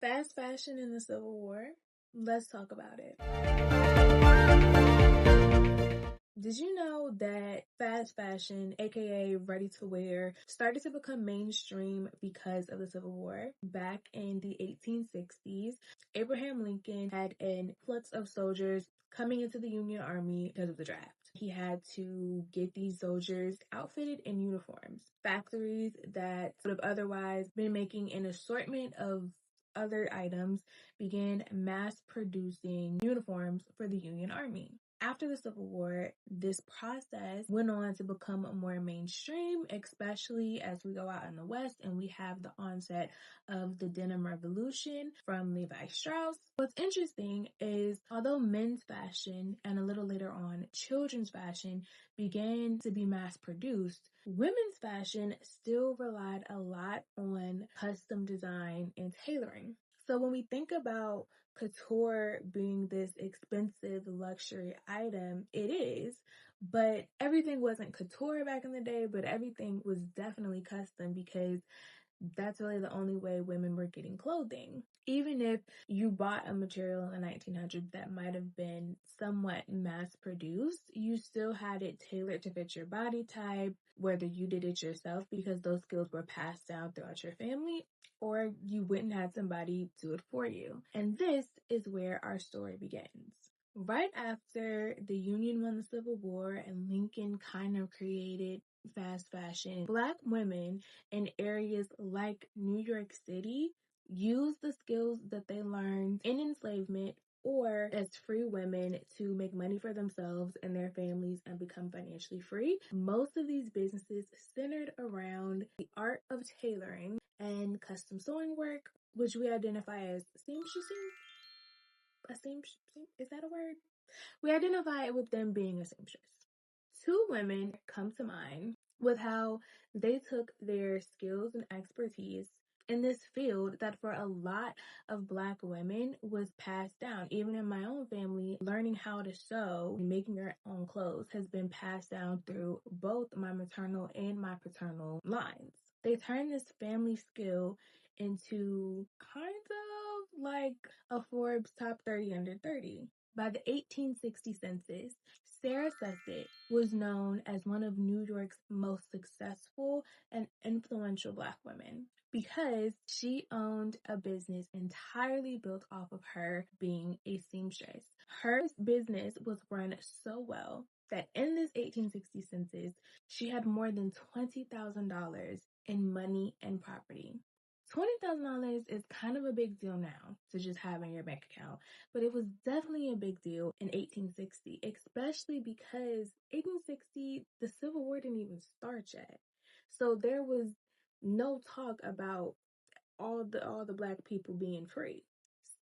Fast fashion in the Civil War. Let's talk about it. Did you know that fast fashion, aka ready to wear, started to become mainstream because of the Civil War? Back in the 1860s, Abraham Lincoln had an influx of soldiers coming into the Union Army because of the draft. He had to get these soldiers outfitted in uniforms. Factories that would have otherwise been making an assortment of other items began mass producing uniforms for the Union Army. After the Civil War, this process went on to become more mainstream, especially as we go out in the West and we have the onset of the denim revolution from Levi Strauss. What's interesting is although men's fashion and a little later on children's fashion began to be mass produced, women's fashion still relied a lot on custom design and tailoring. So when we think about couture being this expensive luxury item, it is, but everything wasn't couture back in the day, but everything was definitely custom because that's really the only way women were getting clothing. Even if you bought a material in the 1900s that might have been somewhat mass produced, you still had it tailored to fit your body type, whether you did it yourself because those skills were passed down throughout your family, or you wouldn't have somebody do it for you. And this is where our story begins. Right after the Union won the Civil War and Lincoln kind of created fast fashion, Black women in areas like New York City used the skills that they learned in enslavement or as free women to make money for themselves and their families and become financially free. Most of these businesses centered around the art of tailoring and custom sewing work, which we identify as seamstressing. Is that a word? We identify it with them being a seamstress. Two women come to mind with how they took their skills and expertise in this field that for a lot of Black women was passed down. Even in my own family, learning how to sew and making your own clothes has been passed down through both my maternal and my paternal lines. They turned this family skill into kind of like a Forbes top 30 under 30. By the 1860 census, Sarah Susset was known as one of New York's most successful and influential Black women because she owned a business entirely built off of her being a seamstress. Her business was run so well that in this 1860 census, she had more than $20,000 in money and property. $20,000 is kind of a big deal now to just have in your bank account, but it was definitely a big deal in 1860, especially because 1860, the Civil War didn't even start yet. So there was no talk about all the Black people being free.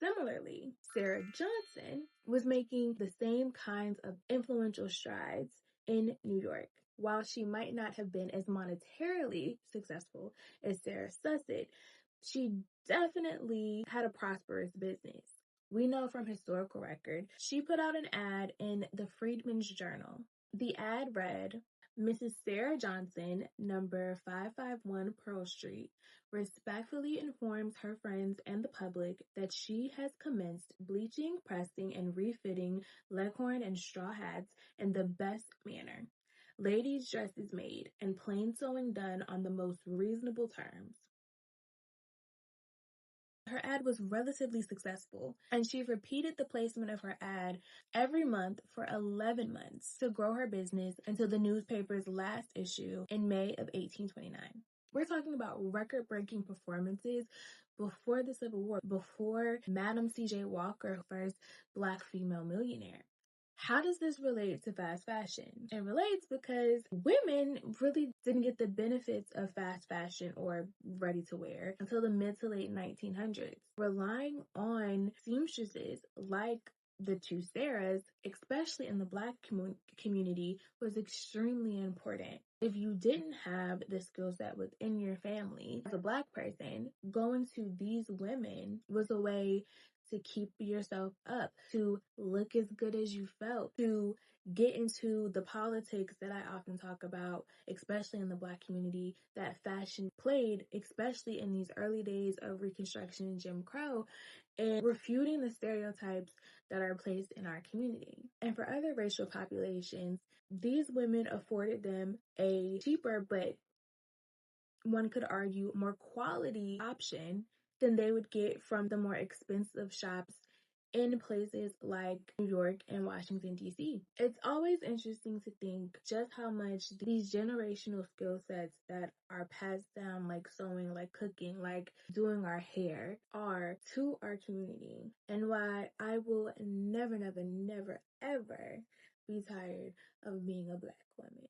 Similarly, Sarah Johnson was making the same kinds of influential strides in New York. While she might not have been as monetarily successful as Sarah Susset, she definitely had a prosperous business. We know from historical record, she put out an ad in the Freedmen's Journal. The ad read, Mrs. Sarah Johnson, number 551 Pearl Street, respectfully informs her friends and the public that she has commenced bleaching, pressing, and refitting leghorn and straw hats in the best manner. Ladies' dresses made and plain sewing done on the most reasonable terms. Her ad was relatively successful, and she repeated the placement of her ad every month for 11 months to grow her business until the newspaper's last issue in May of 1829. We're talking about record-breaking performances before the Civil War, before Madam C.J. Walker, first Black female millionaire. How does this relate to fast fashion? It relates because women really didn't get the benefits of fast fashion or ready to wear until the mid to late 1900s. Relying on seamstresses like the two Sarahs, especially in the Black community, was extremely important. If you didn't have the skill set within your family, as a Black person, going to these women was a way to keep yourself up, to look as good as you felt, to get into the politics that I often talk about, especially in the Black community, that fashion played, especially in these early days of Reconstruction and Jim Crow, and refuting the stereotypes that are placed in our community. And for other racial populations, these women afforded them a cheaper, but one could argue more quality option than they would get from the more expensive shops in places like New York and Washington, D.C. It's always interesting to think just how much these generational skill sets that are passed down, like sewing, like cooking, like doing our hair, are to our community, and why I will never, never, never, ever be tired of being a Black woman.